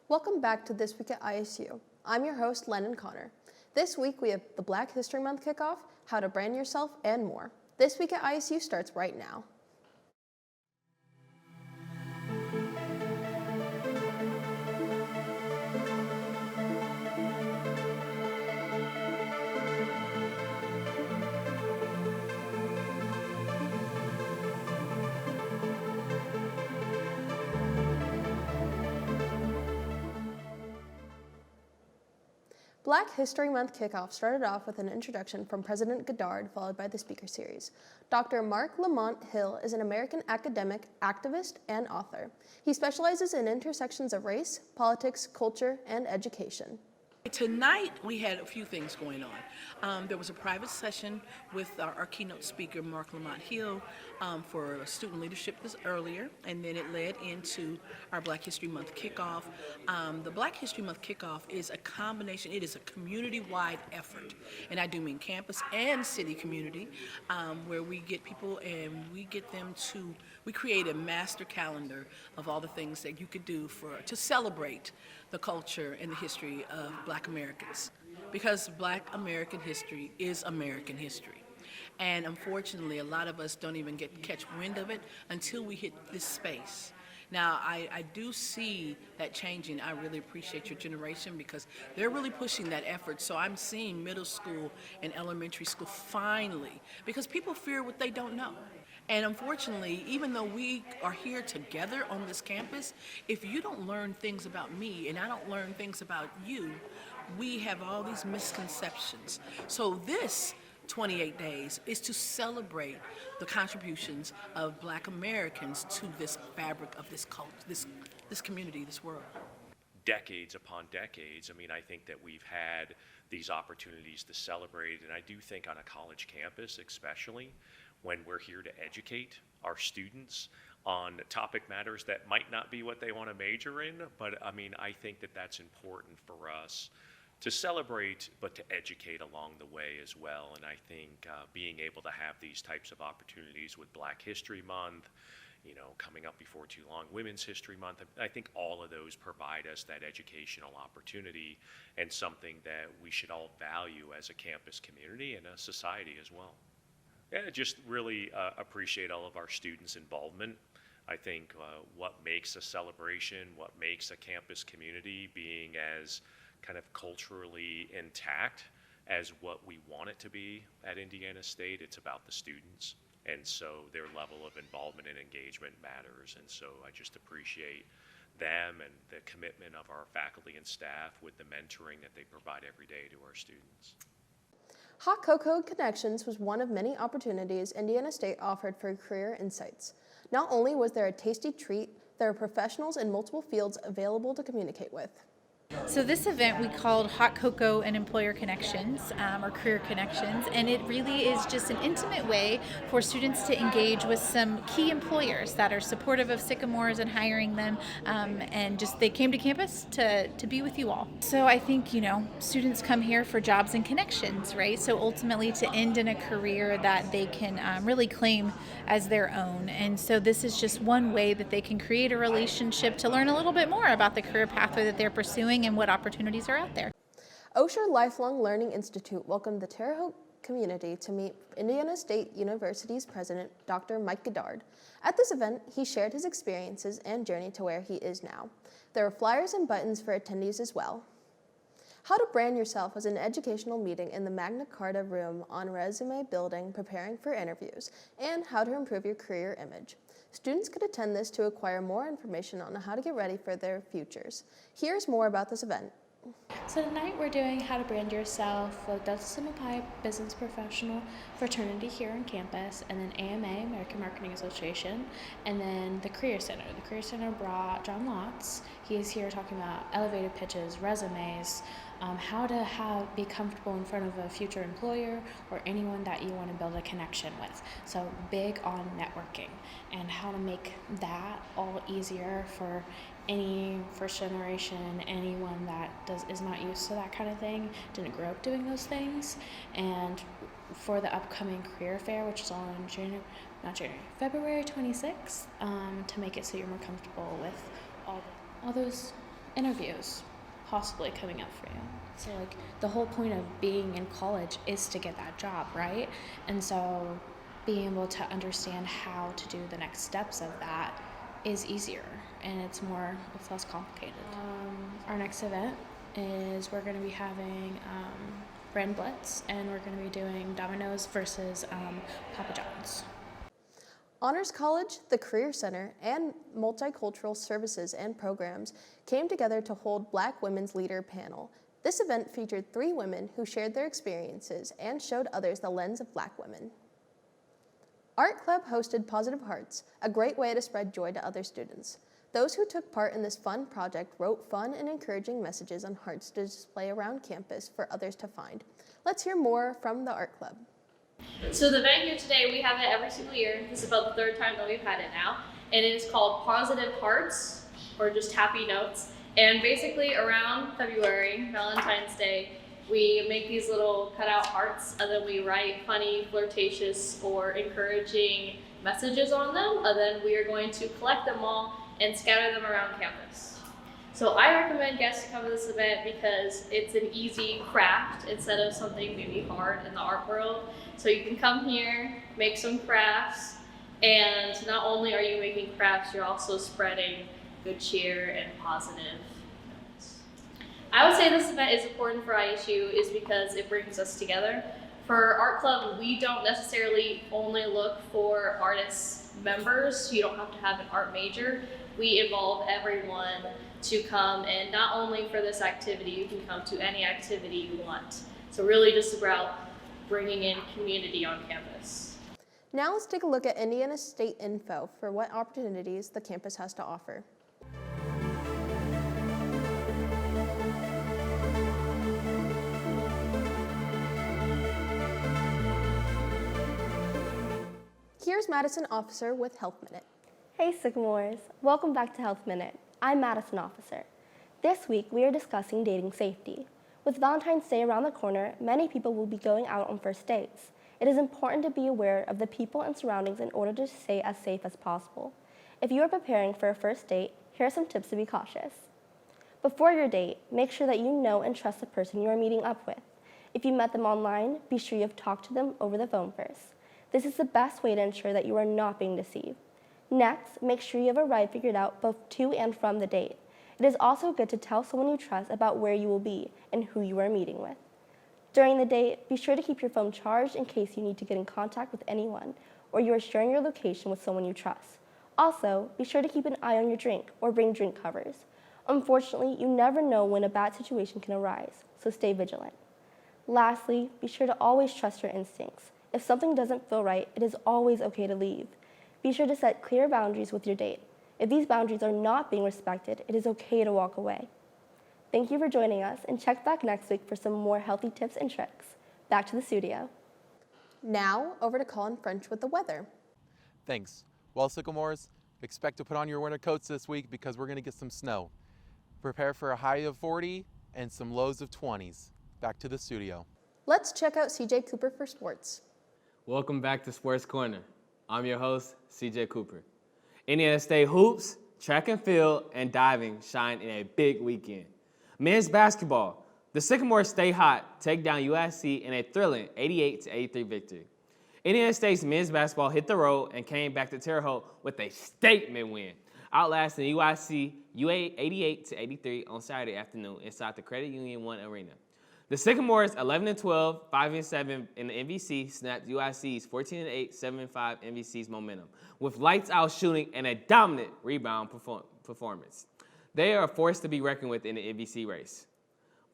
Welcome back to This Week at ISU. I'm your host, Lennon Connor. This week we have the Black History Month Kickoff, how to brand yourself, and more. This Week at ISU starts right now. Black History Month Kickoff started off with an introduction from President Goddard, followed by the speaker series. Dr. Mark Lamont Hill is an American academic, activist, and author. He specializes in intersections of race, politics, culture, and education. Tonight, we had a few things going on. There was a private session with our keynote speaker, Mark Lamont Hill, for student leadership earlier, and then it led into our Black History Month Kickoff. The Black History Month Kickoff is a combination, it is a community-wide effort, and I do mean campus and city community, where we get people and we get them to, we create a master calendar of all the things that you could do to celebrate the culture and the history of Black Americans, because Black American history is American history. And unfortunately, a lot of us don't even catch wind of it until we hit this space. Now, I do see that changing. I really appreciate your generation because they're really pushing that effort. So I'm seeing middle school and elementary school finally, because people fear what they don't know. And unfortunately, even though we are here together on this campus, if you don't learn things about me and I don't learn things about you, we have all these misconceptions. So this 28 days is to celebrate the contributions of Black Americans to this fabric of this culture, this community, this world. Decades upon decades, I think that we've had these opportunities to celebrate, and I do think on a college campus especially, when we're here to educate our students on topic matters that might not be what they want to major in, but I think that that's important for us to celebrate, but to educate along the way as well. And I think being able to have these types of opportunities with Black History Month, coming up before too long, Women's History Month, I think all of those provide us that educational opportunity and something that we should all value as a campus community and a society as well. Yeah, just really appreciate all of our students' involvement. I think what makes a celebration, what makes a campus community being as kind of culturally intact as what we want it to be at Indiana State, it's about the students. And so their level of involvement and engagement matters. And so I just appreciate them and the commitment of our faculty and staff with the mentoring that they provide every day to our students. Hot Cocoa Connections was one of many opportunities Indiana State offered for career insights. Not only was there a tasty treat, there are professionals in multiple fields available to communicate with. So this event we called Hot Cocoa and Employer Connections, or Career Connections, and it really is just an intimate way for students to engage with some key employers that are supportive of Sycamores and hiring them, and just they came to campus to be with you all. So I think, students come here for jobs and connections, right? So ultimately to end in a career that they can really claim as their own. And so this is just one way that they can create a relationship to learn a little bit more about the career pathway that they're pursuing and what opportunities are out there. Osher Lifelong Learning Institute welcomed the Terre Haute community to meet Indiana State University's president, Dr. Mike Goddard. At this event, he shared his experiences and journey to where he is now. There were flyers and buttons for attendees as well. How to brand yourself was an educational meeting in the Magna Carta room on resume building, preparing for interviews, and how to improve your career image. Students could attend this to acquire more information on how to get ready for their futures. Here's more about this event. So tonight we're doing How to Brand Yourself with Delta Sigma Pi Business Professional Fraternity here on campus, and then AMA, American Marketing Association, and then the Career Center. The Career Center brought John Lotz. He is here talking about elevated pitches, resumes, how to be comfortable in front of a future employer or anyone that you want to build a connection with. So big on networking and how to make that all easier for any first generation, anyone that is not used to that kind of thing, didn't grow up doing those things. And for the upcoming career fair, which is on February 26th, to make it so you're more comfortable with all those interviews possibly coming up for you. So like the whole point of being in college is to get that job, right? And so being able to understand how to do the next steps of that is easier, and it's less complicated. Our next event is we're going to be having Brand Blitz, and we're going to be doing Domino's versus Papa John's. Honors College, the Career Center, and Multicultural Services and Programs came together to hold Black Women's Leader panel. This event featured 3 women who shared their experiences and showed others the lens of Black women. Art Club hosted Positive Hearts, a great way to spread joy to other students. Those who took part in this fun project wrote fun and encouraging messages on hearts to display around campus for others to find. Let's hear more from the Art Club. So the event here today, we have it every single year. This is about the 3rd time that we've had it now. And it is called Positive Hearts, or just Happy Notes. And basically around February, Valentine's Day, we make these little cutout hearts, and then we write funny, flirtatious, or encouraging messages on them. And then we are going to collect them all and scatter them around campus. So I recommend guests to come to this event because it's an easy craft instead of something maybe hard in the art world. So you can come here, make some crafts, and not only are you making crafts, you're also spreading good cheer and positive notes. I would say this event is important for ISU is because it brings us together. For Art Club, we don't necessarily only look for artists members. You don't have to have an art major. We involve everyone to come, and not only for this activity, you can come to any activity you want. So really just about bringing in community on campus. Now let's take a look at Indiana State info for what opportunities the campus has to offer. Here's Madison Officer with Health Minute. Hey Sycamores, welcome back to Health Minute. I'm Madison Officer. This week we are discussing dating safety. With Valentine's Day around the corner, many people will be going out on first dates. It is important to be aware of the people and surroundings in order to stay as safe as possible. If you are preparing for a first date, here are some tips to be cautious. Before your date, make sure that you know and trust the person you are meeting up with. If you met them online, be sure you have talked to them over the phone first. This is the best way to ensure that you are not being deceived. Next, make sure you have a ride figured out both to and from the date. It is also good to tell someone you trust about where you will be and who you are meeting with. During the date, be sure to keep your phone charged in case you need to get in contact with anyone or you are sharing your location with someone you trust. Also, be sure to keep an eye on your drink or bring drink covers. Unfortunately, you never know when a bad situation can arise, so stay vigilant. Lastly, be sure to always trust your instincts. If something doesn't feel right, it is always okay to leave. Be sure to set clear boundaries with your date. If these boundaries are not being respected, it is okay to walk away. Thank you for joining us, and check back next week for some more healthy tips and tricks. Back to the studio. Now, over to Collin French with the weather. Thanks. Well, Sycamores, expect to put on your winter coats this week because we're going to get some snow. Prepare for a high of 40 and some lows of 20s. Back to the studio. Let's check out CJ Cooper for sports. Welcome back to Sports Corner. I'm your host, CJ Cooper. Indiana State hoops, track and field, and diving shine in a big weekend. Men's basketball, the Sycamores stay hot, take down USC in a thrilling 88-83 victory. Indiana State's men's basketball hit the road and came back to Terre Haute with a statement win, outlasting USC 88-83 on Saturday afternoon inside the Credit Union 1 Arena. The Sycamores 11-12, 5-7 in the MVC snapped USC's 14-8, 7-5 MVC's momentum with lights out shooting and a dominant rebound performance. They are a force to be reckoned with in the MVC race.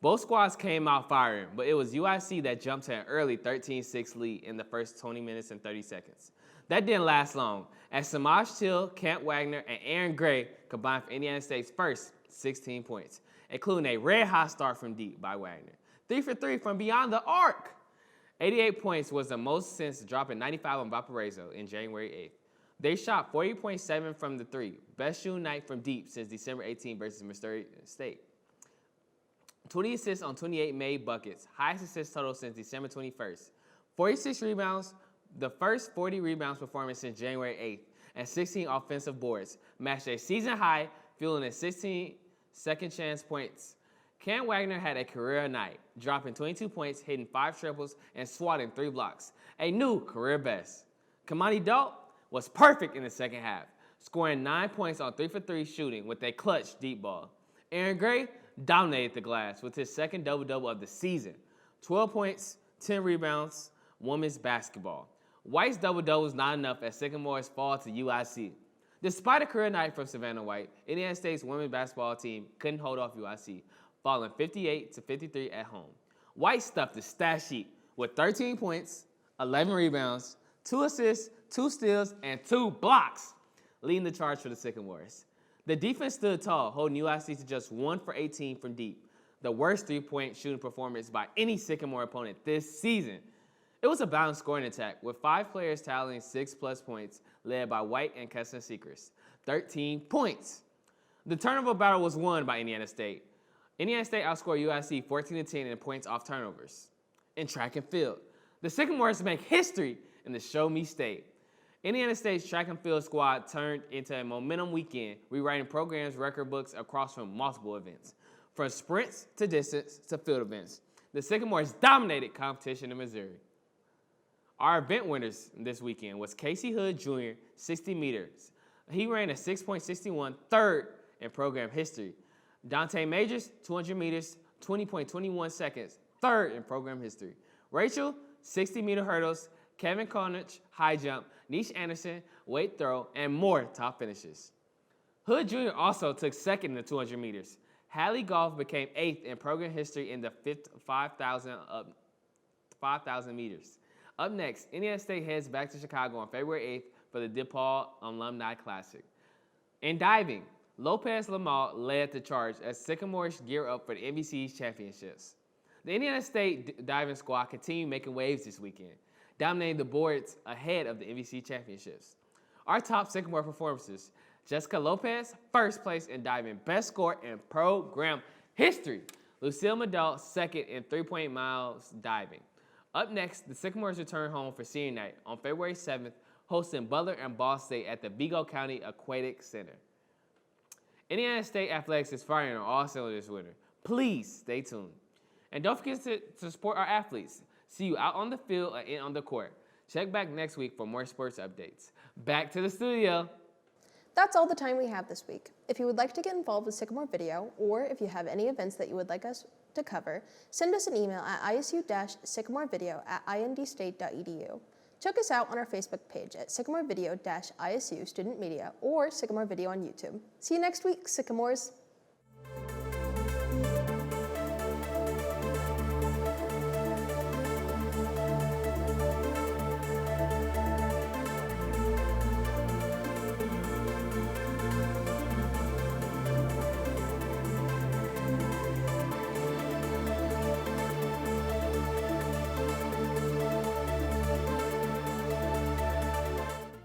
Both squads came out firing, but it was USC that jumped to an early 13-6 lead in the first 20 minutes and 30 seconds. That didn't last long, as Samaj Till, Camp Wagner, and Aaron Gray combined for Indiana State's first 16 points, including a red-hot start from deep by Wagner. 3 for 3 from beyond the arc. 88 points was the most since dropping 95 on Valparaiso in January 8th. They shot 40.7 from the three, best shooting night from deep since December 18 versus Missouri State. 20 assists on 28 made buckets, highest assist total since December 21st. 46 rebounds, the first 40 rebounds performance since January 8th, and 16 offensive boards, matched a season high, fueling a 16 second chance points. Cam Wagner had a career night, dropping 22 points, hitting 5 triples, and swatting 3 blocks, a new career best. Kamani Dalt was perfect in the second half, scoring 9 points on 3 for 3 shooting with a clutch deep ball. Aaron Gray dominated the glass with his second double-double of the season, 12 points, 10 rebounds, women's basketball. White's double-double was not enough as Sycamores fall to UIC. Despite a career night from Savannah White, Indiana State's women's basketball team couldn't hold off UIC, falling 58-53 at home. White stuffed the stat sheet with 13 points, 11 rebounds, 2 assists, 2 steals, and 2 blocks, leading the charge for the Sycamores. The defense stood tall, holding UIC to just 1 for 18 from deep, the worst three-point shooting performance by any Sycamore opponent this season. It was a balanced scoring attack, with 5 players tallying 6+ points, led by White and Keston Seacrest, 13 points. The turnover battle was won by Indiana State. Indiana State outscored UIC 14-10 in points off turnovers. In track and field, the Sycamores make history in the Show Me State. Indiana State's track and field squad turned into a momentum weekend, rewriting programs' record books across from multiple events. From sprints to distance to field events, the Sycamores dominated competition in Missouri. Our event winners this weekend was Kasey Hood Jr., 60 meters. He ran a 6.61, third in program history. Dante Majors, 200 meters, 20.21 seconds, third in program history. Rachel, 60-meter hurdles, Kevin Conich, high jump, Nish Anderson, weight throw, and more top finishes. Hood Jr. also took second in the 200 meters. Hallie Golf became 8th in program history in the 5,000 meters. Up next, Indiana State heads back to Chicago on February 8th for the DePaul Alumni Classic. In diving, Lopez Lamar led the charge as Sycamores gear up for the NBC's championships. The Indiana State diving squad continued making waves this weekend, dominating the boards ahead of the NBC championships. Our top Sycamore performances: Jessica Lopez, first place in diving, best score in program history. Lucille Medall, second in 3-point miles diving. Up next, the Sycamores return home for senior night on February 7th, hosting Butler and Ball State at the Vigo County Aquatic Center. Indiana State Athletics is firing on all cylinders this winter. Please stay tuned. And don't forget to support our athletes. See you out on the field and in on the court. Check back next week for more sports updates. Back to the studio. That's all the time we have this week. If you would like to get involved with Sycamore Video, or if you have any events that you would like us to cover, send us an email at isu-sycamorevideo@indstate.edu. Check us out on our Facebook page at Sycamore Video-ISU Student Media or Sycamore Video on YouTube. See you next week, Sycamores.